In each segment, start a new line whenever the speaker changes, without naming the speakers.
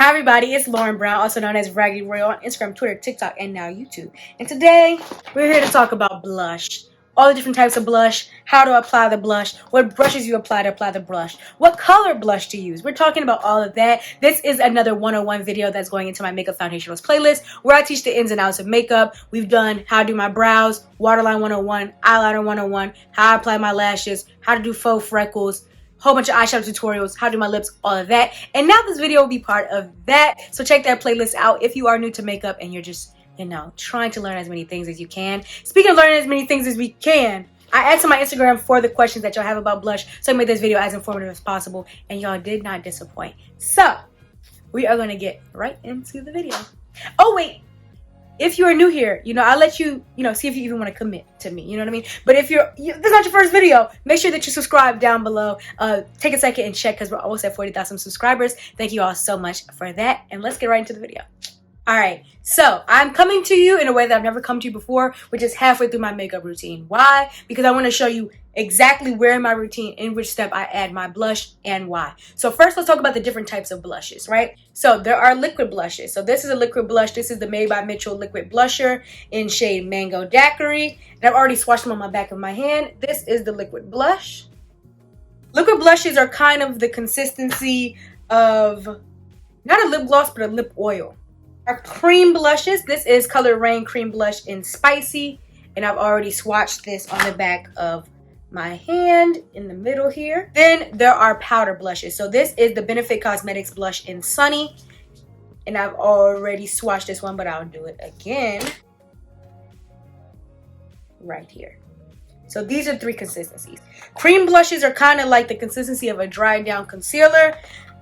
Hi everybody, it's Lauren Brown, also known as Raggedy Royal on Instagram, Twitter, TikTok, and now YouTube. And today, we're here to talk about blush. All the different types of blush, how to apply the blush, what brushes you apply to apply the blush, what color blush to use. We're talking about all of that. This is another 101 video that's going into my Makeup Foundationals playlist where I teach the ins and outs of makeup. We've done how to do my brows, waterline 101, eyeliner 101, how I apply my lashes, how to do faux freckles, whole bunch of eyeshadow tutorials, how to do my lips, all of that. And now this video will be part of that. So check that playlist out if you are new to makeup and you're just, trying to learn as many things as you can. Speaking of learning as many things as we can, I asked on my Instagram for the questions that y'all have about blush, so I made this video as informative as possible, and y'all did not disappoint. So, we are going to get right into the video. Oh, wait. If you are new here, I'll let you, see if you even want to commit to me, you know what I mean? But if this is not your first video, make sure that you subscribe down below. Take a second and check because we're almost at 40,000 subscribers. Thank you all so much for that. And let's get right into the video. All right, so I'm coming to you in a way that I've never come to you before, which is halfway through my makeup routine. Why? Because I want to show you exactly where in my routine, in which step I add my blush and why. So first, let's talk about the different types of blushes, right? So there are liquid blushes. So this is a liquid blush. This is the Made by Mitchell liquid blusher in shade Mango Daiquiri. And I've already swatched them on my back of my hand. This is the liquid blush. Liquid blushes are kind of the consistency of not a lip gloss, but a lip oil. Our cream blushes, this is Color Rain Cream Blush in Spicy, and I've already swatched this on the back of my hand in the middle here. Then there are powder blushes. So this is the Benefit Cosmetics blush in Sunny, and I've already swatched this one, but I'll do it again right here. So these are three consistencies. Cream blushes are kind of like the consistency of a dried down concealer,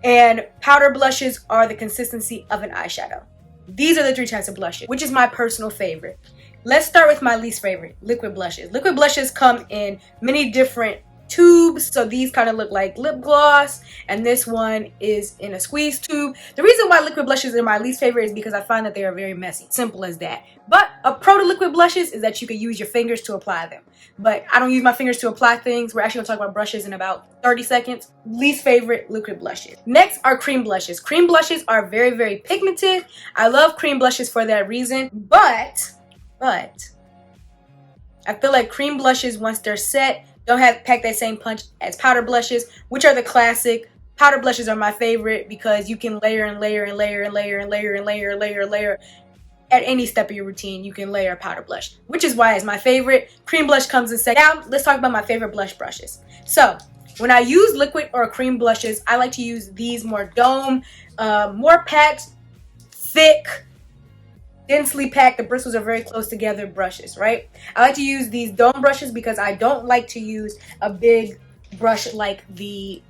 and powder blushes are the consistency of an eyeshadow. These are the three types of blushes, which is my personal favorite. Let's start with my least favorite, liquid blushes. Liquid blushes come in many different tubes. So these kind of look like lip gloss, and this one is in a squeeze tube. The reason why liquid blushes are my least favorite is because I find that they are very messy. Simple as that. But a pro to liquid blushes is that you can use your fingers to apply them. But I don't use my fingers to apply things. We're actually going to talk about brushes in about 30 seconds. Least favorite liquid blushes. Next are cream blushes. Cream blushes are very, very pigmented. I love cream blushes for that reason. But I feel like cream blushes, once they're set, don't pack that same punch as powder blushes, which are the classic. Powder blushes are my favorite because you can layer and layer and layer and layer and layer and layer and layer and layer. At any step of your routine, you can layer a powder blush, which is why it's my favorite. Cream blush comes in second. Now, let's talk about my favorite blush brushes. So, when I use liquid or cream blushes, I like to use these more dome, more packed, thick, densely packed. The bristles are very close together brushes, right? I like to use these dome brushes because I don't like to use a big brush like the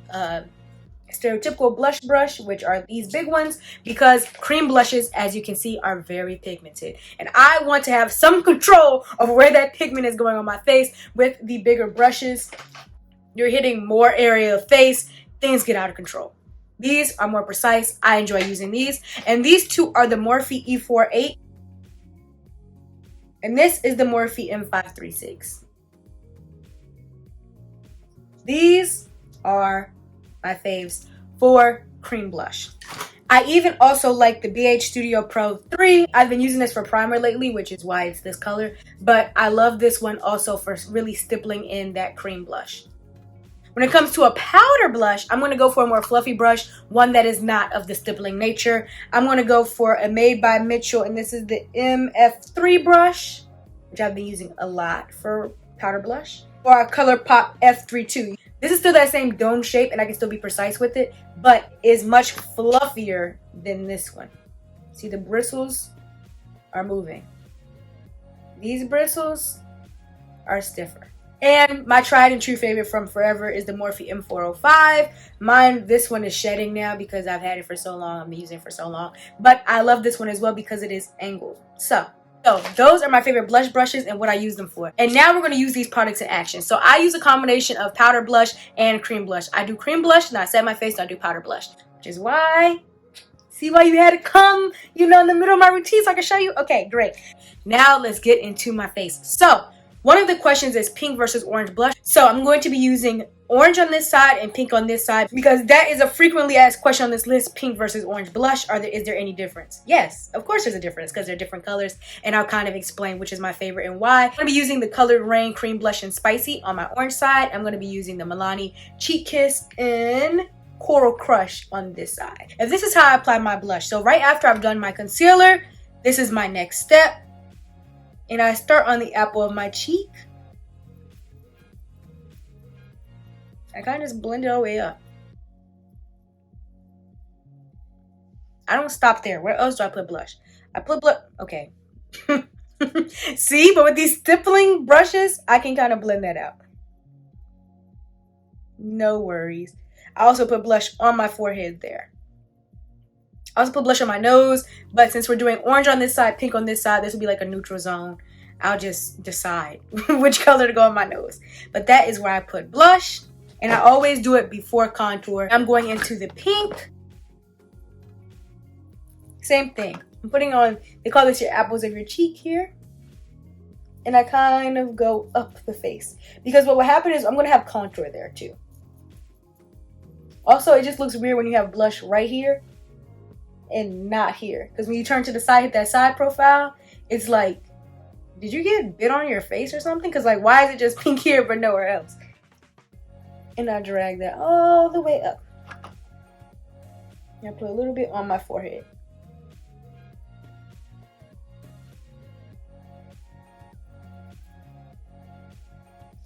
stereotypical blush brush, which are these big ones, because cream blushes, as you can see, are very pigmented, and I want to have some control of where that pigment is going on my face. With the bigger brushes, you're hitting more area of face, things get out of control. These are more precise. I enjoy using these, and these two are the Morphe E48, and this is the Morphe M536. These are my faves for cream blush. I even also like the BH Studio Pro 3. I've been using this for primer lately, which is why it's this color, but I love this one also for really stippling in that cream blush. When it comes to a powder blush, I'm going to go for a more fluffy brush, one that is not of the stippling nature. I'm going to go for a Made by Mitchell, and this is the MF3 brush, which I've been using a lot for powder blush, or a ColourPop F32. This is still that same dome shape, and I can still be precise with it, but is much fluffier than this one. See, the bristles are moving. These bristles are stiffer. And my tried and true favorite from forever is the Morphe M405. Mine, this one is shedding now because I've had it for so long. I've been using it for so long. But I love this one as well because it is angled. So those are my favorite blush brushes and what I use them for. And now we're going to use these products in action. So I use a combination of powder blush and cream blush. I do cream blush, and I set my face, and I do powder blush. Which is why, see why you had to come, in the middle of my routine so I can show you? Okay, great. Now let's get into my face. So One of the questions is pink versus orange blush. So I'm going to be using orange on this side and pink on this side because that is a frequently asked question on this list. Pink versus orange blush. Is there any difference? Yes, of course there's a difference because they're different colors, and I'll kind of explain which is my favorite and why. I'm going to be using the Colored Rain Cream Blush in Spicy on my orange side. I'm going to be using the Milani Cheek Kiss in Coral Crush on this side. And this is how I apply my blush. So right after I've done my concealer, this is my next step. And I start on the apple of my cheek. I kind of just blend it all the way up. I don't stop there. Where else do I put blush? I put blush. Okay. See, but with these stippling brushes, I can kind of blend that out. No worries. I also put blush on my forehead there. I also put blush on my nose, but since we're doing orange on this side, pink on this side, this will be like a neutral zone. I'll just decide which color to go on my nose. But that is where I put blush, and I always do it before contour. I'm going into the pink. Same thing. I'm putting on, they call this your apples of your cheek here. And I kind of go up the face. Because what will happen is I'm going to have contour there too. Also, it just looks weird when you have blush right here and not here. Because when you turn to the side, hit that side profile, it's like, did you get bit on your face or something? Because like, why is it just pink here but nowhere else? And I drag that all the way up. And I put a little bit on my forehead.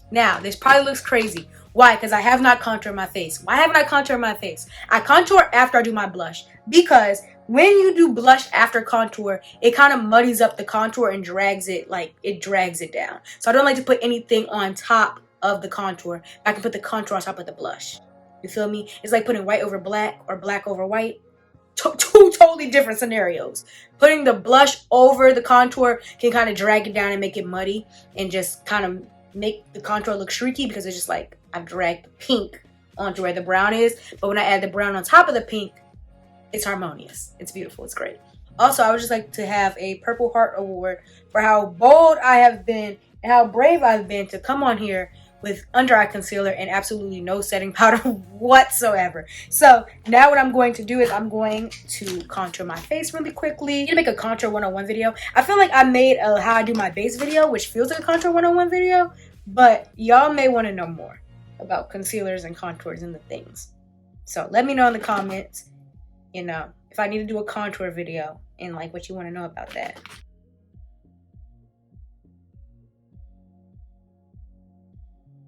Now, this probably looks crazy. Why? Because I have not contoured my face. Why haven't I contoured my face? I contour after I do my blush. Because when you do blush after contour, it kind of muddies up the contour and drags it, like it drags it down. So I don't like to put anything on top of the contour. I can put the contour on top of the blush. You feel me? It's like putting white over black or black over white. Two totally different scenarios. Putting the blush over the contour can kind of drag it down and make it muddy and just kind of make the contour look shrieky because it's just like I've dragged the pink onto where the brown is. But when I add the brown on top of the pink, it's harmonious. It's beautiful. It's great. Also, I would just like to have a Purple Heart Award for how bold I have been and how brave I've been to come on here with under eye concealer and absolutely no setting powder whatsoever. So now what I'm going to do is I'm going to contour my face really quickly. I'm gonna make a contour 101 video. I feel like I made a how I do my base video, which feels like a contour 101 video, but y'all may want to know more about concealers and contours and the things. So let me know in the comments, you know, if I need to do a contour video and like what you want to know about that.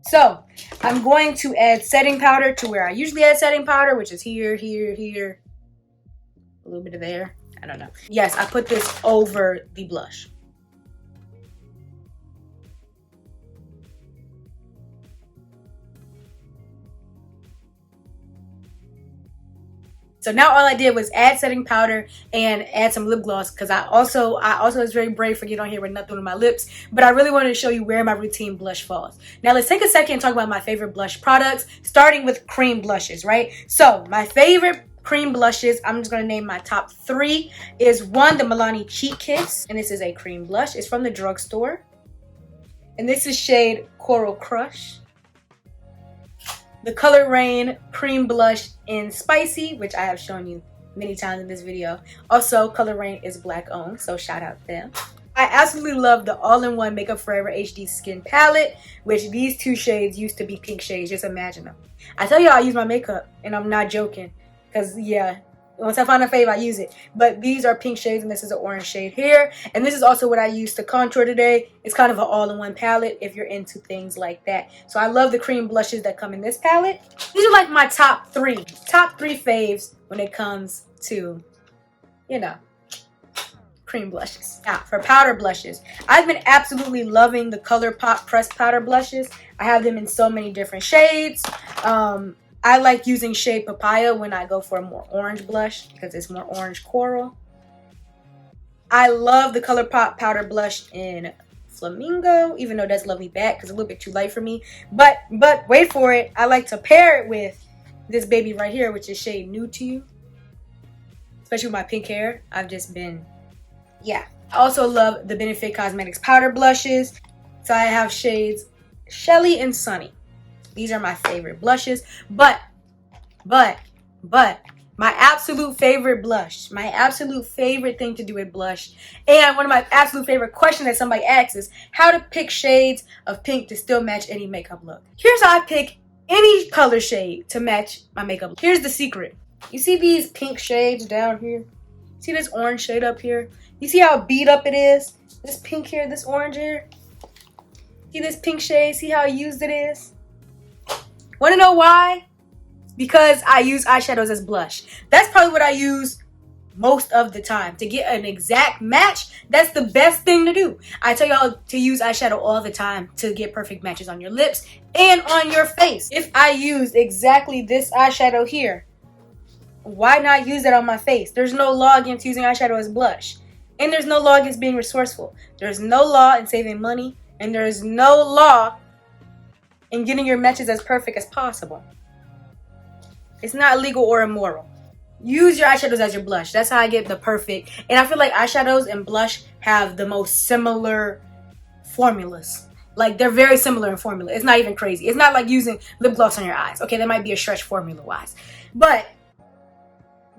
So I'm going to add setting powder to where I usually add setting powder, which is here, here, here, a little bit of there. I don't know. Yes, I put this over the blush. So now all I did was add setting powder and add some lip gloss because I also was very brave for getting on here with nothing on my lips, but I really wanted to show you where my routine blush falls. Now let's take a second and talk about my favorite blush products, starting with cream blushes, right? So my favorite cream blushes, I'm just going to name my top 3, is one, the Milani Cheek Kiss, and this is a cream blush. It's from the drugstore, and this is shade Coral Crush. The Colored Rain Cream Blush in Spicy, which I have shown you many times in this video. Also, Colored Rain is black owned, so shout out them. I absolutely love the all-in-one Makeup Forever HD Skin Palette, which these 2 shades used to be pink shades. Just imagine them. I tell y'all I use my makeup, and I'm not joking. Because, yeah, once I find a fave, I use it. But these are pink shades, and this is an orange shade here. And this is also what I used to contour today. It's kind of an all-in-one palette if you're into things like that. So I love the cream blushes that come in this palette. These are like my top 3 faves when it comes to, you know, cream blushes. Now, for powder blushes, I've been absolutely loving the ColourPop pressed powder blushes. I have them in so many different shades. I like using shade Papaya when I go for a more orange blush because it's more orange coral. I love the ColourPop powder blush in Flamingo, even though that's Lovely Back because it's a little bit too light for me. But wait for it. I like to pair it with this baby right here, which is shade New to You. Especially with my pink hair. I've just been, yeah. I also love the Benefit Cosmetics powder blushes. So I have shades Shelly and Sunny. These are my favorite blushes. But my absolute favorite blush, my absolute favorite thing to do with blush, and one of my absolute favorite questions that somebody asks is how to pick shades of pink to still match any makeup look. Here's how I pick any color shade to match my makeup look. Here's the secret. You see these pink shades down here? See this orange shade up here? You see how beat up it is? This pink here, this orange here? See this pink shade? See how used it is? Want to know why? Because I use eyeshadows as blush. That's probably what I use most of the time. To get an exact match, that's the best thing to do. I tell y'all to use eyeshadow all the time to get perfect matches on your lips and on your face. If I use exactly this eyeshadow here, why not use it on my face? There's no law against using eyeshadow as blush. And there's no law against being resourceful. There's no law in saving money. And there's no law in getting your matches as perfect as possible. It's not illegal or immoral. Use your eyeshadows as your blush. That's how I get the perfect. And I feel like eyeshadows and blush have the most similar formulas. Like, they're very similar in formula. It's not even crazy. It's not like using lip gloss on your eyes. Okay, that might be a stretch formula-wise. But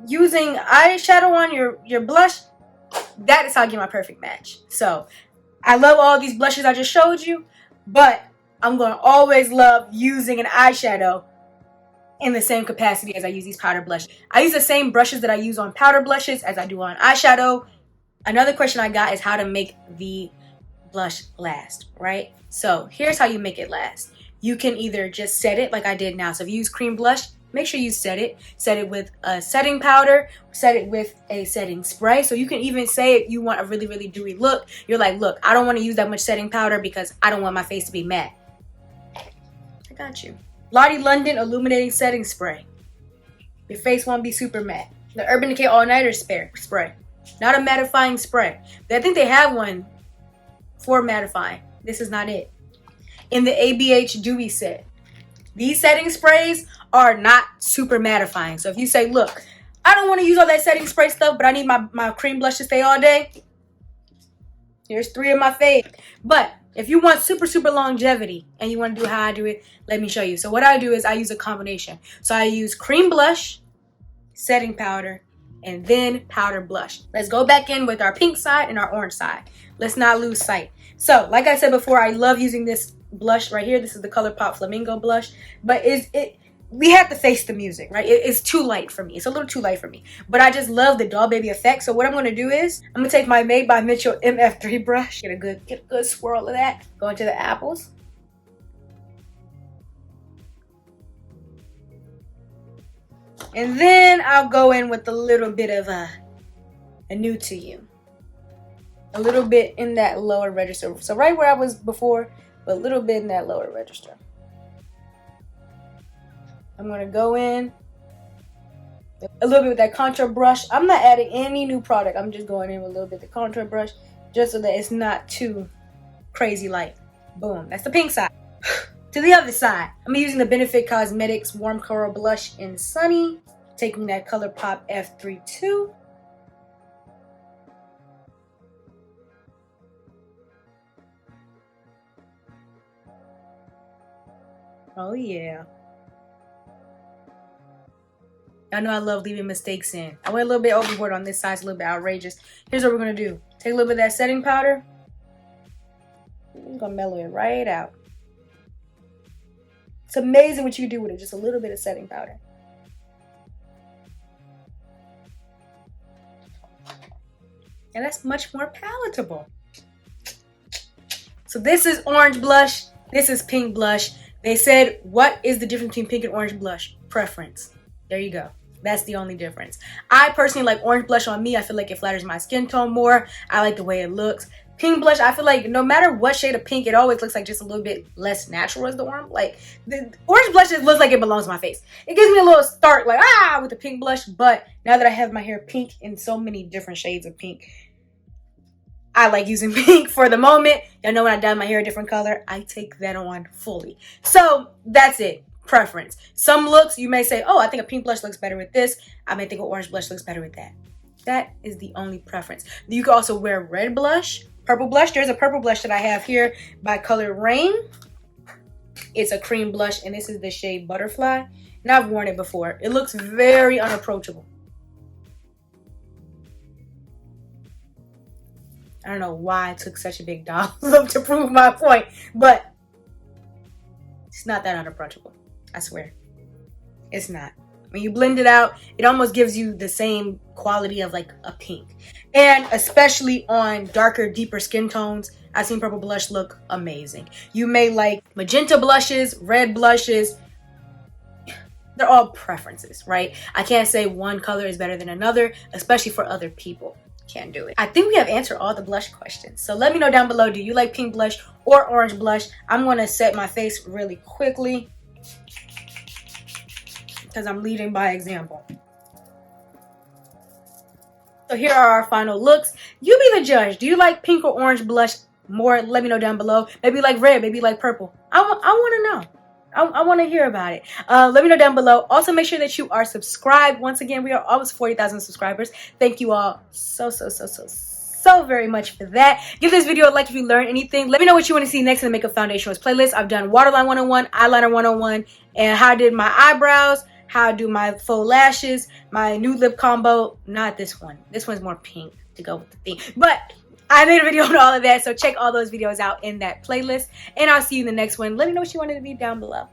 using eyeshadow on your blush, that is how I get my perfect match. So, I love all these blushes I just showed you, but I'm going to always love using an eyeshadow in the same capacity as I use these powder blushes. I use the same brushes that I use on powder blushes as I do on eyeshadow. Another question I got is how to make the blush last, right? So here's how you make it last. You can either just set it like I did now. So if you use cream blush, make sure you set it. Set it with a setting powder. Set it with a setting spray. So you can even say if you want a really, really dewy look, you're like, look, I don't want to use that much setting powder because I don't want my face to be matte. I got you. Lottie London Illuminating Setting Spray. Your face won't be super matte. The Urban Decay All Nighter Spray. Not a mattifying spray. I think they have one for mattifying. This is not it. In the ABH Dewy set. These setting sprays are not super mattifying. So if you say, look, I don't want to use all that setting spray stuff, but I need my cream blush to stay all day. Here's 3 of my faves. But if you want super, super longevity and you want to do how I do it, let me show you. So what I do is I use a combination. So I use cream blush, setting powder, and then powder blush. Let's go back in with our pink side and our orange side. Let's not lose sight. So like I said before, I love using this blush right here. This is the ColourPop Flamingo blush. But we have to face the music, right? It's too light for me. It's a little too light for me. But I just love the doll baby effect. So what I'm going to do is I'm going to take my Made by Mitchell MF3 brush. Get a good swirl of that. Go into the apples. And then I'll go in with a little bit of a new to you. A little bit in that lower register. So right where I was before, but a little bit in that lower register. I'm going to go in a little bit with that contour brush. I'm not adding any new product. I'm just going in with a little bit of the contour brush just so that it's not too crazy light. Boom. That's the pink side. To the other side, I'm using the Benefit Cosmetics Warm Coral Blush in Sunny. Taking that ColourPop F32. Oh yeah. I know I love leaving mistakes in. I went a little bit overboard on this side. It's a little bit outrageous. Here's what we're going to do. Take a little bit of that setting powder. I'm going to mellow it right out. It's amazing what you can do with it. Just a little bit of setting powder. And that's much more palatable. So this is orange blush. This is pink blush. They said, what is the difference between pink and orange blush? Preference. There you go. That's the only difference. I personally like orange blush on me. I feel like it flatters my skin tone more. I like the way it looks. Pink blush, I feel like no matter what shade of pink, it always looks like just a little bit less natural as the orange. Like, the orange blush just looks like it belongs to my face. It gives me a little start, like, with the pink blush. But now that I have my hair pink in so many different shades of pink, I like using pink for the moment. Y'all know when I dye my hair a different color, I take that on fully. So, that's it. Preference. Some looks you may say, oh, I think a pink blush looks better with this. I may think an orange blush looks better with that. That is the only preference. You can also wear red blush Purple blush. There's a purple blush that I have here by Color Rain. It's a cream blush, and this is the shade Butterfly. And I've worn it before. It looks very unapproachable. I don't know why I took such a big dollop to prove my point, but it's not that unapproachable. I swear. It's not. When you blend it out, it almost gives you the same quality of like a pink. And especially on darker, deeper skin tones, I've seen purple blush look amazing. You may like magenta blushes, red blushes. They're all preferences, right? I can't say one color is better than another, especially for other people. Can't do it. I think we have answered all the blush questions. So let me know down below, do you like pink blush or orange blush? I'm going to set my face really quickly because I'm leading by example. So here are our final looks. You be the judge. Do you like pink or orange blush more? Let me know down below. Maybe you like red, maybe you like purple. I want to know. I want to hear about it. Let me know down below. Also, make sure that you are subscribed. Once again, we are almost 40,000 subscribers. Thank you all so very much for that. Give this video a like if you learned anything. Let me know what you want to see next in the Makeup Foundationals playlist. I've done Waterline 101, Eyeliner 101, and how I did my eyebrows, how I do my faux lashes, my nude lip combo. Not this one. This one's more pink to go with the theme. But I made a video on all of that, so check all those videos out in that playlist. And I'll see you in the next one. Let me know what you wanted to be down below.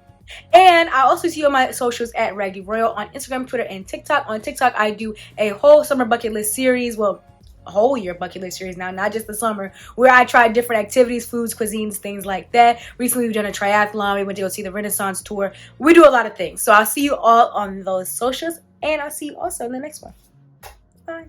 And I'll also see you on my socials at Raggy Royal on Instagram, Twitter, and TikTok. On TikTok, I do a whole summer bucket list series. Well, a whole year bucket list series now, not just the summer, where I try different activities, foods, cuisines, things like that. Recently, we've done a triathlon. We went to go see the Renaissance tour. We do a lot of things. So I'll see you all on those socials, and I'll see you also in the next one. Bye.